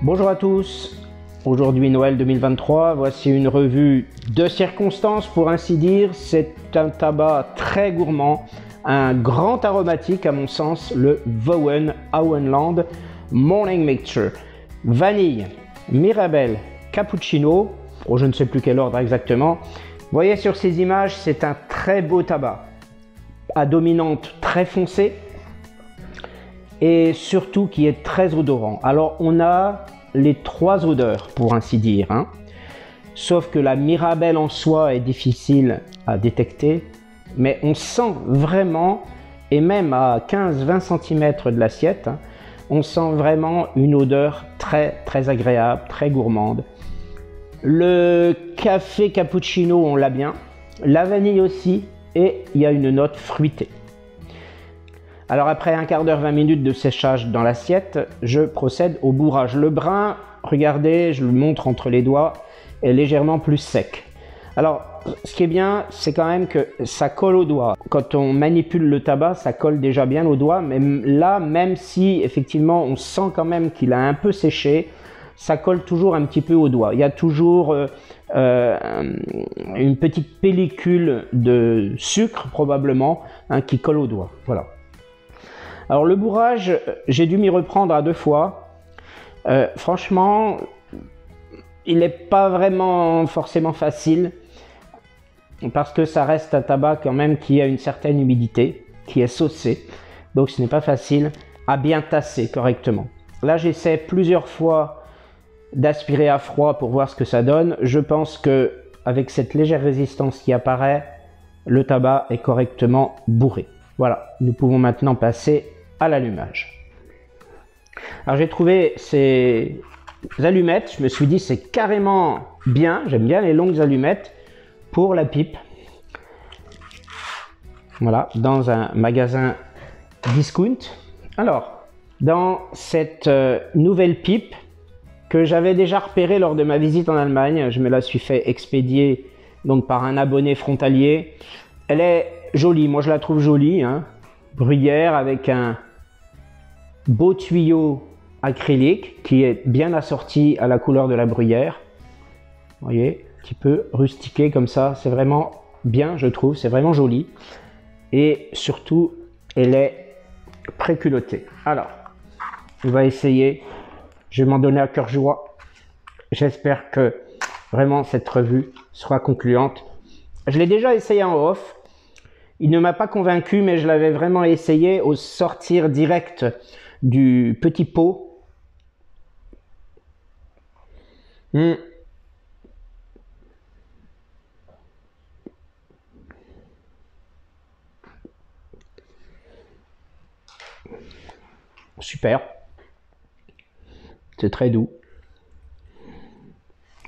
Bonjour à tous, aujourd'hui Noël 2023, voici une revue de circonstances pour ainsi dire. C'est un tabac très gourmand, un grand aromatique à mon sens, le Vowen Auenland Morning Mixture. Vanille, Mirabelle, Cappuccino, pour je ne sais plus quel ordre exactement. Vous voyez sur ces images, c'est un très beau tabac, à dominante très foncée et surtout qui est très odorant. Alors on a les trois odeurs pour ainsi dire, hein. Sauf que la Mirabelle en soi est difficile à détecter, mais on sent vraiment, et même à 15-20 cm de l'assiette, hein, on sent vraiment une odeur très agréable, très gourmande. Le café cappuccino, on l'a bien, la vanille aussi, et il y a une note fruitée. Alors après un quart d'heure, 20 minutes de séchage dans l'assiette, je procède au bourrage. Le brun, regardez, je le montre entre les doigts, est légèrement plus sec. Alors, ce qui est bien, c'est quand même que ça colle au doigt. Quand on manipule le tabac, ça colle déjà bien au doigt, mais là, même si effectivement on sent quand même qu'il a un peu séché, ça colle toujours un petit peu au doigt. Il y a toujours une petite pellicule de sucre probablement, hein, qui colle au doigt. Voilà. Alors le bourrage, j'ai dû m'y reprendre à 2 fois. Franchement, il n'est pas vraiment forcément facile parce que ça reste un tabac quand même qui a une certaine humidité, qui est saucé. Donc ce n'est pas facile à bien tasser correctement. Là, j'essaie plusieurs fois d'aspirer à froid pour voir ce que ça donne. Je pense que avec cette légère résistance qui apparaît, le tabac est correctement bourré. Voilà, nous pouvons maintenant passer à l'allumage. Alors j'ai trouvé ces allumettes, je me suis dit c'est carrément bien, j'aime bien les longues allumettes pour la pipe. Voilà, dans un magasin discount. Alors, dans cette nouvelle pipe que j'avais déjà repérée lors de ma visite en Allemagne, je me la suis fait expédier donc par un abonné frontalier. Elle est jolie, moi je la trouve jolie, hein. Bruyère avec un beau tuyau acrylique qui est bien assorti à la couleur de la bruyère. Vous voyez, un petit peu rustiqué comme ça, c'est vraiment bien, je trouve, c'est vraiment joli. Et surtout, elle est préculottée. Alors, on va essayer, je vais m'en donner à cœur joie. J'espère que vraiment cette revue sera concluante. Je l'ai déjà essayé en off. Il ne m'a pas convaincu, mais je l'avais vraiment essayé au sortir direct du petit pot. Super. C'est très doux.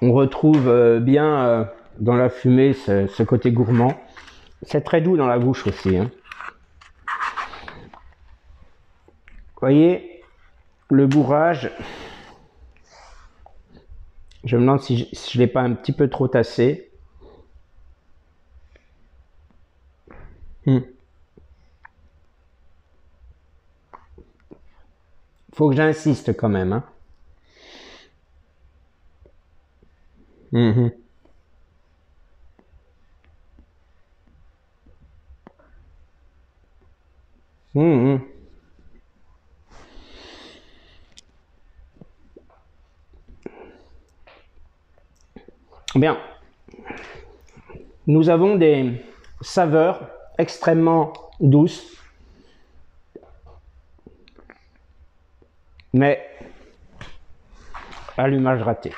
On retrouve bien dans la fumée ce côté gourmand. C'est très doux dans la bouche aussi, hein. Vous voyez, le bourrage, je me demande si je ne l'ai pas un petit peu trop tassé. Faut que j'insiste quand même, hein. Bien, nous avons des saveurs extrêmement douces, mais allumage raté.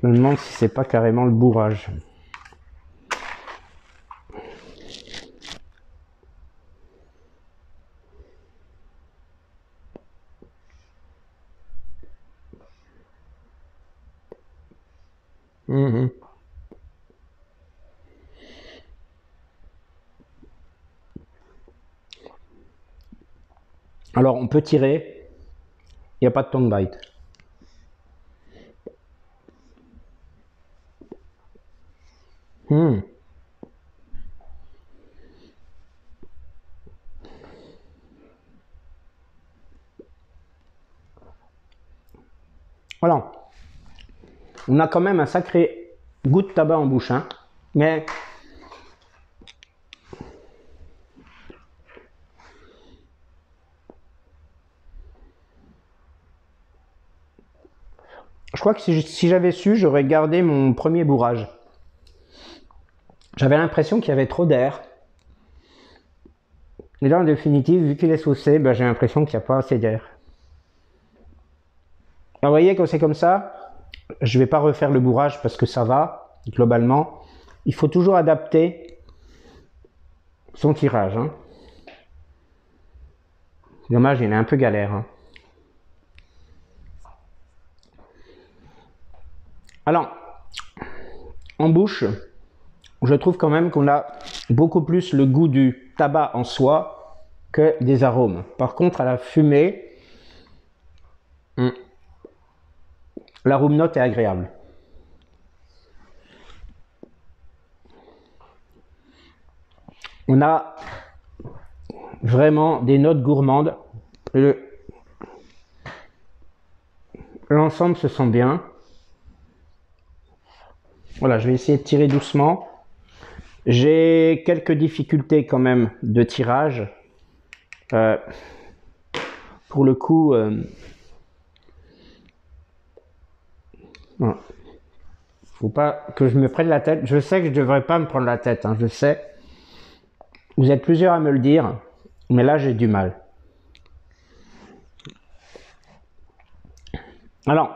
Je me demande si c'est pas carrément le bourrage. Alors on peut tirer, il n'y a pas de tongue bite. Voilà. On a quand même un sacré goût de tabac en bouche, hein. Mais je crois que si j'avais su, j'aurais gardé mon premier bourrage. J'avais l'impression qu'il y avait trop d'air. Et là, en définitive, vu qu'il est saucé, ben, j'ai l'impression qu'il n'y a pas assez d'air. Alors, vous voyez, quand c'est comme ça, je ne vais pas refaire le bourrage parce que ça va, globalement. Il faut toujours adapter son tirage. Hein. Dommage, il est un peu galère. Hein. Alors, en bouche, je trouve quand même qu'on a beaucoup plus le goût du tabac en soi que des arômes. Par contre, à la fumée, l'arôme note est agréable. On a vraiment des notes gourmandes. L'ensemble se sent bien. Voilà, je vais essayer de tirer doucement. J'ai quelques difficultés quand même de tirage. Pour le coup, faut pas que je me prenne la tête. Je sais que je devrais pas me prendre la tête, hein, je sais. Vous êtes plusieurs à me le dire, mais là j'ai du mal. Alors,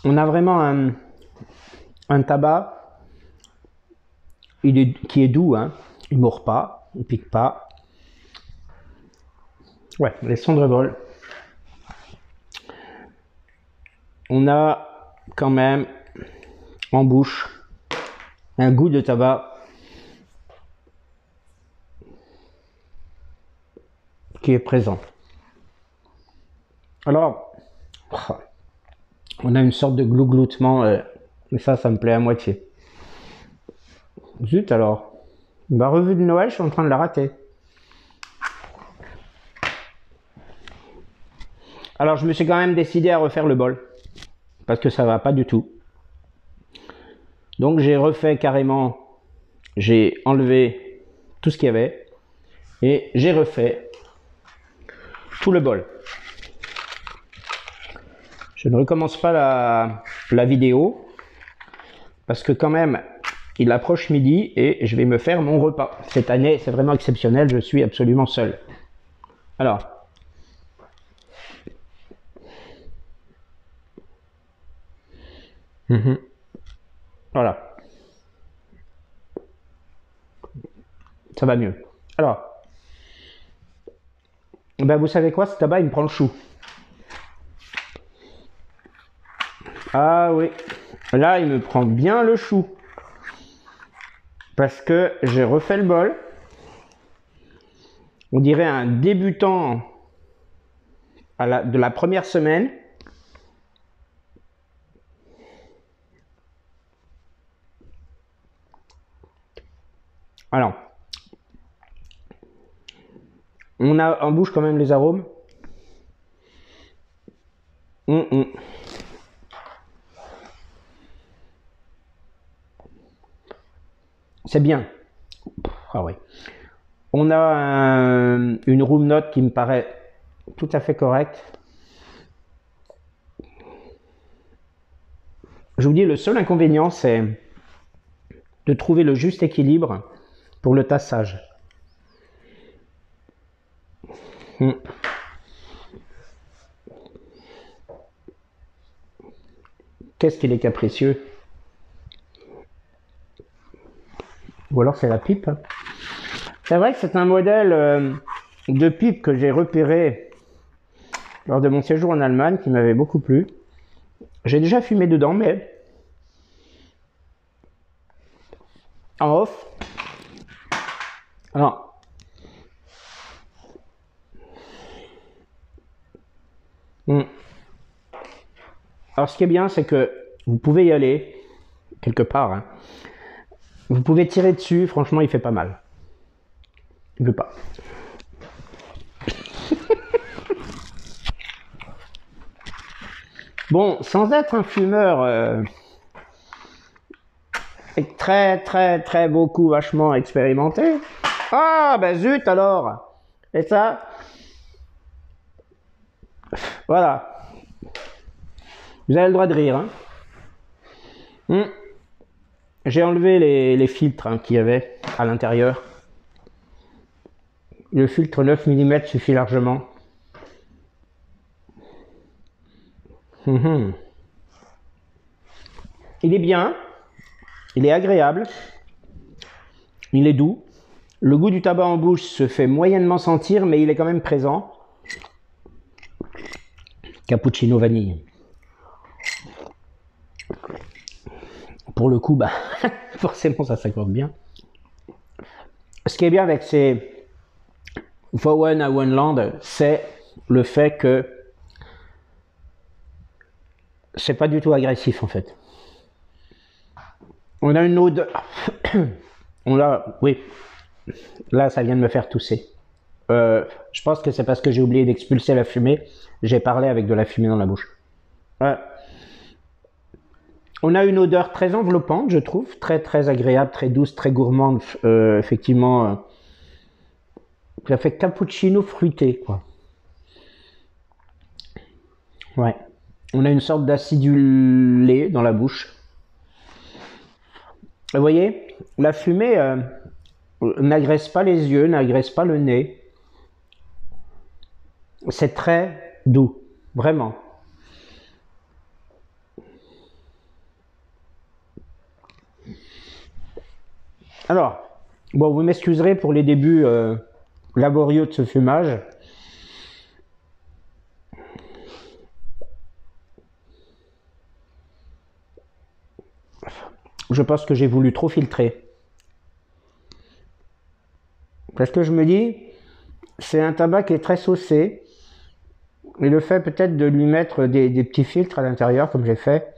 on a vraiment un tabac qui est doux, hein. Il ne mord pas, il ne pique pas. Ouais, les cendres volent. On a quand même en bouche un goût de tabac qui est présent. Alors, on a une sorte de glougloutement, et ça me plaît à moitié. Zut alors, ma revue de Noël, je suis en train de la rater. Alors, je me suis quand même décidé à refaire le bol, parce que ça va pas du tout. Donc, j'ai refait carrément, j'ai enlevé tout ce qu'il y avait, et j'ai refait tout le bol. Je ne recommence pas la vidéo, parce que quand même, il approche midi et je vais me faire mon repas. Cette année, c'est vraiment exceptionnel, je suis absolument seul. Alors, voilà. Ça va mieux. Alors, ben vous savez quoi, ce tabac, il me prend le chou. Ah oui, là, il me prend bien le chou. Parce que j'ai refait le bol. On dirait un débutant de la première semaine. Alors, on a en bouche quand même les arômes. C'est bien. Ah oui. On a une room note qui me paraît tout à fait correcte. Je vous dis, le seul inconvénient, c'est de trouver le juste équilibre pour le tassage. Qu'est-ce qu'il est capricieux. Ou alors c'est la pipe. C'est vrai que c'est un modèle de pipe que j'ai repéré lors de mon séjour en Allemagne qui m'avait beaucoup plu. J'ai déjà fumé dedans, mais en off. Alors, alors ce qui est bien, c'est que vous pouvez y aller quelque part. Hein. Vous pouvez tirer dessus, franchement, il fait pas mal. Il veut pas. Bon, sans être un fumeur très beaucoup vachement expérimenté. Ah, ben zut alors. Et ça, voilà. Vous avez le droit de rire. Hein. J'ai enlevé les filtres qu'il y avait à l'intérieur. Le filtre 9 mm suffit largement. Il est bien, il est agréable, il est doux. Le goût du tabac en bouche se fait moyennement sentir, mais il est quand même présent. Cappuccino vanille. Pour le coup, bah, forcément ça s'accorde bien. Ce qui est bien avec ces Vowen à Oneland, c'est le fait que c'est pas du tout agressif en fait. On a une odeur. Oui. Là, ça vient de me faire tousser. Je pense que c'est parce que j'ai oublié d'expulser la fumée. J'ai parlé avec de la fumée dans la bouche. On a une odeur très enveloppante, je trouve. Très agréable, très douce, très gourmande. Effectivement, ça fait cappuccino fruité, quoi. Ouais. On a une sorte d'acidulé dans la bouche. Vous voyez, la fumée n'agresse pas les yeux, n'agresse pas le nez. C'est très doux, vraiment. Alors, bon, vous m'excuserez pour les débuts laborieux de ce fumage. Je pense que j'ai voulu trop filtrer. Parce que je me dis, c'est un tabac qui est très saucé. Et le fait peut-être de lui mettre des petits filtres à l'intérieur, comme j'ai fait,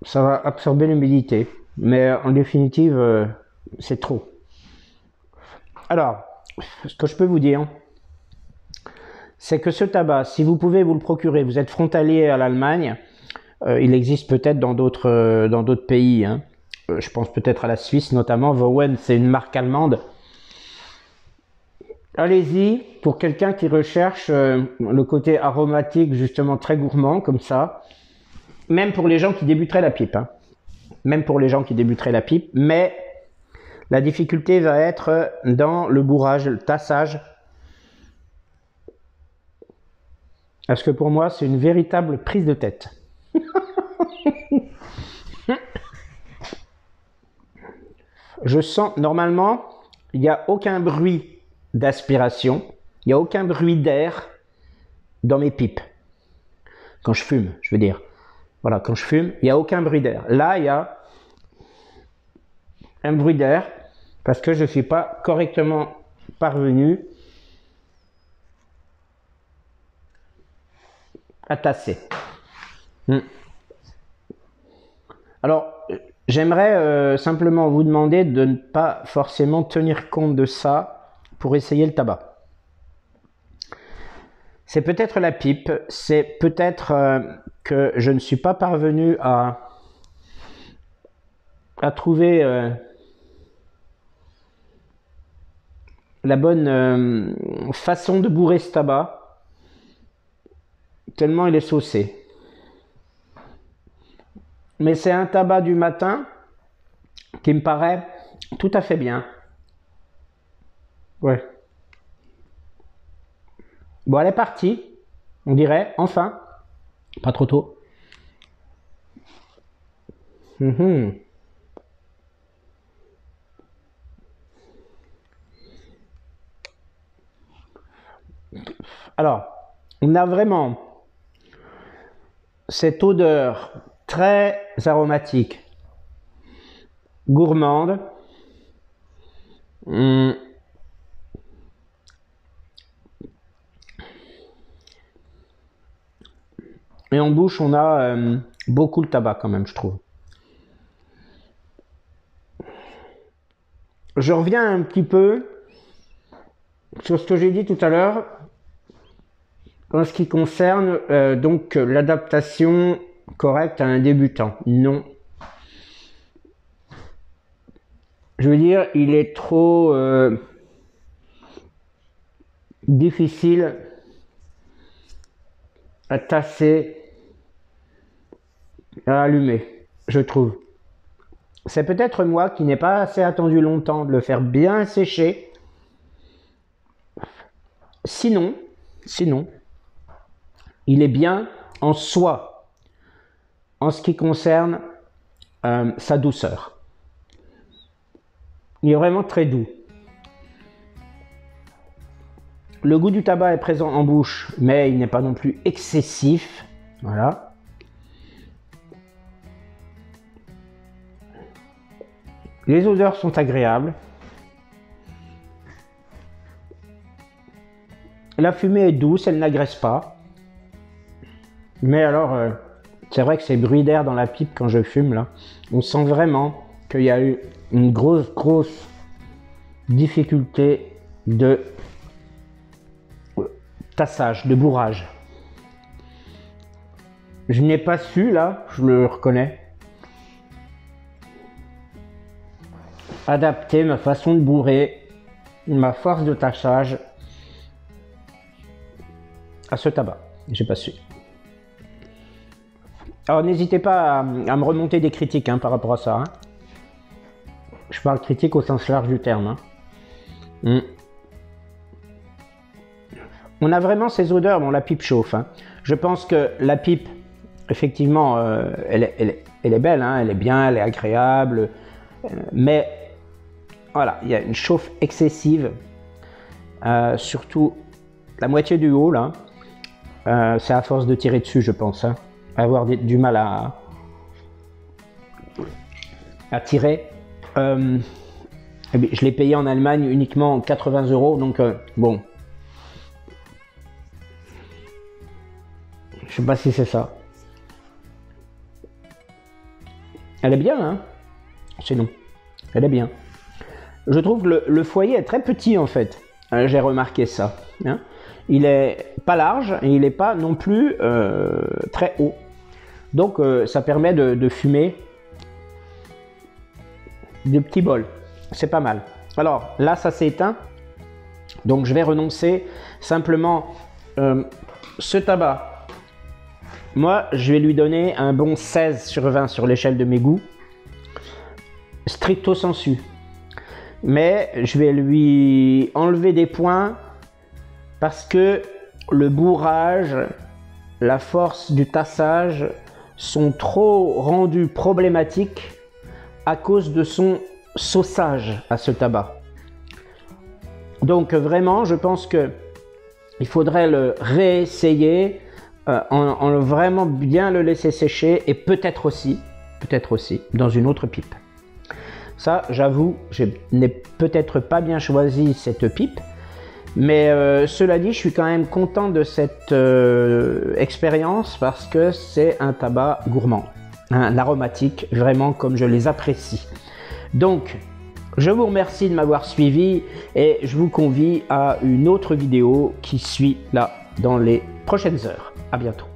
ça va absorber l'humidité. Mais en définitive, c'est trop. Alors, ce que je peux vous dire, c'est que ce tabac, si vous pouvez vous le procurer, vous êtes frontalier à l'Allemagne, il existe peut-être dans d'autres pays. Hein. Je pense peut-être à la Suisse notamment. Vowen, c'est une marque allemande. Allez-y, pour quelqu'un qui recherche le côté aromatique, justement très gourmand, comme ça. Même pour les gens qui débuteraient la pipe. Hein. Même pour les gens qui débuteraient la pipe. Mais la difficulté va être dans le bourrage, le tassage. Parce que pour moi, c'est une véritable prise de tête. Je sens, normalement, il n'y a aucun bruit d'aspiration, il n'y a aucun bruit d'air dans mes pipes. Quand je fume, je veux dire. Voilà, quand je fume, il n'y a aucun bruit d'air. Là, il y a un bruit d'air parce que je ne suis pas correctement parvenu à tasser. Alors, j'aimerais simplement vous demander de ne pas forcément tenir compte de ça pour essayer le tabac. C'est peut-être la pipe, c'est peut-être que je ne suis pas parvenu à trouver la bonne façon de bourrer ce tabac, tellement il est saucé. Mais c'est un tabac du matin qui me paraît tout à fait bien. Ouais. Bon, elle est partie, on dirait, enfin. Pas trop tôt. Alors, on a vraiment cette odeur très aromatique, gourmande. Et en bouche, on a beaucoup le tabac quand même, je trouve. Je reviens un petit peu sur ce que j'ai dit tout à l'heure. En ce qui concerne donc l'adaptation correcte à un débutant, non. Je veux dire, il est trop difficile à tasser, à allumer, je trouve. C'est peut-être moi qui n'ai pas assez attendu longtemps de le faire bien sécher. Sinon, il est bien en soi, en ce qui concerne sa douceur. Il est vraiment très doux. Le goût du tabac est présent en bouche, mais il n'est pas non plus excessif. Voilà. Les odeurs sont agréables. La fumée est douce, elle n'agresse pas. Mais alors, c'est vrai que ces bruits d'air dans la pipe quand je fume, là, on sent vraiment qu'il y a eu une grosse difficulté de tassage, de bourrage. Je n'ai pas su, là, je le reconnais, adapter ma façon de bourrer, ma force de tassage à ce tabac. J'ai pas su. Alors n'hésitez pas à me remonter des critiques par rapport à ça. Hein. Je parle critique au sens large du terme. Hein. On a vraiment ces odeurs, bon la pipe chauffe. Hein. Je pense que la pipe, effectivement, elle est belle, hein, elle est bien, elle est agréable. Mais voilà, il y a une chauffe excessive. Surtout la moitié du haut là. C'est à force de tirer dessus, je pense. Hein. Avoir du mal à tirer. Je l'ai payé en Allemagne uniquement 80 €, donc bon. Je sais pas si c'est ça. Elle est bien, hein? Sinon, elle est bien. Je trouve que le foyer est très petit en fait. J'ai remarqué ça. Hein? Il est pas large et il n'est pas non plus très haut. Donc ça permet de fumer de petits bols. C'est pas mal. Alors là, ça s'est éteint. Donc je vais renoncer. Simplement, ce tabac, moi, je vais lui donner un bon 16 sur 20 sur l'échelle de mes goûts. Stricto sensu. Mais je vais lui enlever des points parce que le bourrage, la force du tassage sont trop rendus problématiques à cause de son sauçage à ce tabac. Donc vraiment, je pense que il faudrait le réessayer en vraiment bien le laisser sécher et peut-être aussi dans une autre pipe. Ça, j'avoue, je n'ai peut-être pas bien choisi cette pipe, mais cela dit, je suis quand même content de cette expérience parce que c'est un tabac gourmand, un aromatique, vraiment comme je les apprécie. Donc, je vous remercie de m'avoir suivi et je vous convie à une autre vidéo qui suit là dans les prochaines heures. À bientôt.